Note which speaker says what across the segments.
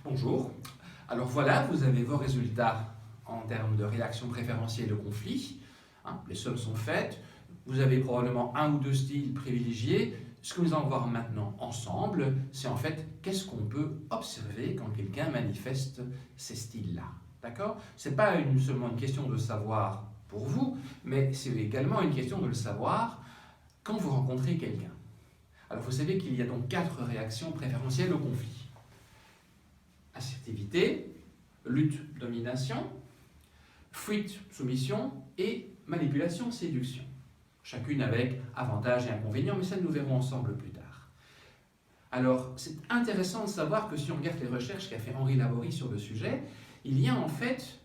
Speaker 1: Bonjour. Alors voilà, vous avez vos résultats en termes de réaction préférentielle au conflit. Les sommes sont faites. Vous avez probablement un ou deux styles privilégiés. Ce que nous allons voir maintenant ensemble, c'est en fait qu'est-ce qu'on peut observer quand quelqu'un manifeste ces styles-là. D'accord ? Ce n'est pas seulement une question de savoir pour vous, mais c'est également une question de le savoir quand vous rencontrez quelqu'un. Alors vous savez qu'il y a donc 4 réactions préférentielles au conflit. Assertivité, lutte, domination, fuite, soumission et manipulation, séduction. Chacune avec avantages et inconvénients, mais ça nous verrons ensemble plus tard. Alors, c'est intéressant de savoir que si on regarde les recherches qu'a fait Henri Laborie sur le sujet, il y a en fait,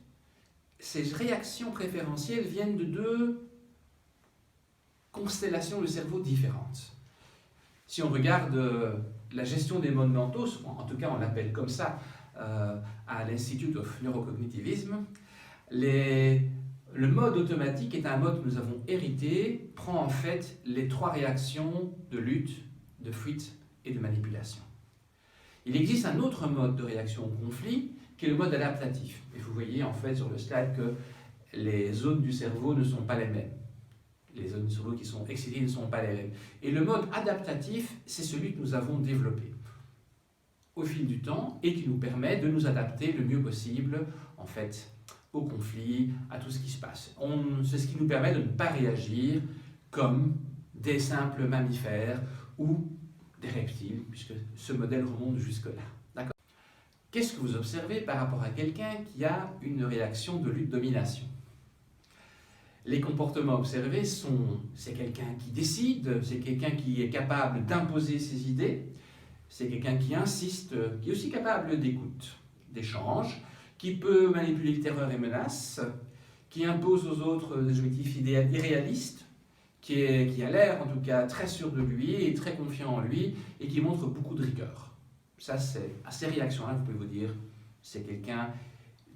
Speaker 1: ces réactions préférentielles viennent de 2 constellations de cerveau différentes. Si on regarde la gestion des modes mentaux, en tout cas on l'appelle comme ça à l'Institute of Neurocognitivism, le mode automatique est un mode que nous avons hérité, prend en fait les 3 réactions de lutte, de fuite et de manipulation. Il existe un autre mode de réaction au conflit qui est le mode adaptatif. Et vous voyez en fait sur le slide que les zones du cerveau ne sont pas les mêmes. Les zones du cerveau qui sont excitées ne sont pas les mêmes. Et le mode adaptatif, c'est celui que nous avons développé au fil du temps et qui nous permet de nous adapter le mieux possible en fait au conflit, à tout ce qui se passe. C'est ce qui nous permet de ne pas réagir comme des simples mammifères ou des reptiles, puisque ce modèle remonte jusque-là. D'accord ? Qu'est-ce que vous observez par rapport à quelqu'un qui a une réaction de lutte-domination ? Les comportements observés c'est quelqu'un qui décide, c'est quelqu'un qui est capable d'imposer ses idées, c'est quelqu'un qui insiste, qui est aussi capable d'écoute, d'échange, qui peut manipuler terreur et menaces, qui impose aux autres des objectifs irréalistes, qui a l'air en tout cas très sûr de lui et très confiant en lui et qui montre beaucoup de rigueur. Ça, c'est à ces réactions-là, vous pouvez vous dire, c'est quelqu'un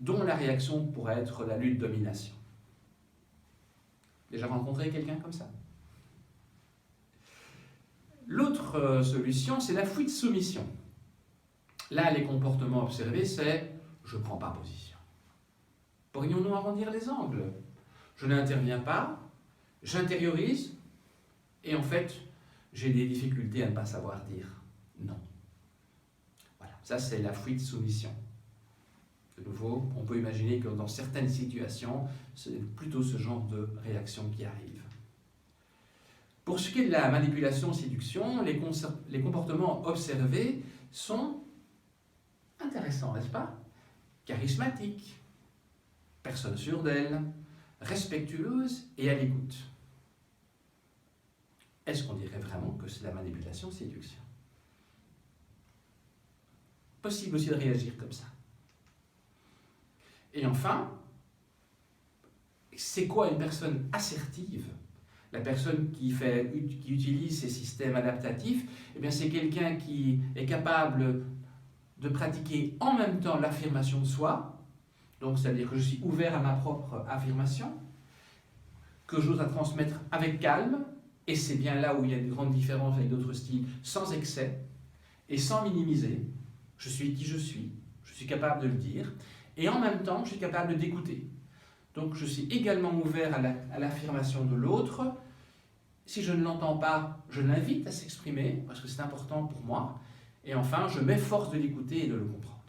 Speaker 1: dont la réaction pourrait être la lutte-domination. Déjà rencontré quelqu'un comme ça ? L'autre solution, c'est la fuite-soumission. Là, les comportements observés, c'est « je ne prends pas position ». Pourrions-nous arrondir les angles ? Je n'interviens pas, j'intériorise, et en fait, j'ai des difficultés à ne pas savoir dire non. Voilà, ça c'est la fuite-soumission. De nouveau, on peut imaginer que dans certaines situations, c'est plutôt ce genre de réaction qui arrive. Pour ce qui est de la manipulation-séduction, les comportements observés sont intéressants, n'est-ce pas ? Charismatiques, personne sûre d'elle, respectueuse et à l'écoute. Est-ce qu'on dirait vraiment que c'est la manipulation-séduction ? Possible aussi de réagir comme ça. Et enfin, c'est quoi une personne assertive ? La personne qui utilise ces systèmes adaptatifs, eh bien c'est quelqu'un qui est capable de pratiquer en même temps l'affirmation de soi, donc c'est-à-dire que je suis ouvert à ma propre affirmation, que j'ose la transmettre avec calme, et c'est bien là où il y a une grande différence avec d'autres styles, sans excès et sans minimiser. Je suis qui je suis capable de le dire, et en même temps je suis capable d'écouter. Donc je suis également ouvert à l'affirmation de l'autre. Si je ne l'entends pas, je l'invite à s'exprimer, parce que c'est important pour moi. Et enfin, je m'efforce de l'écouter et de le comprendre.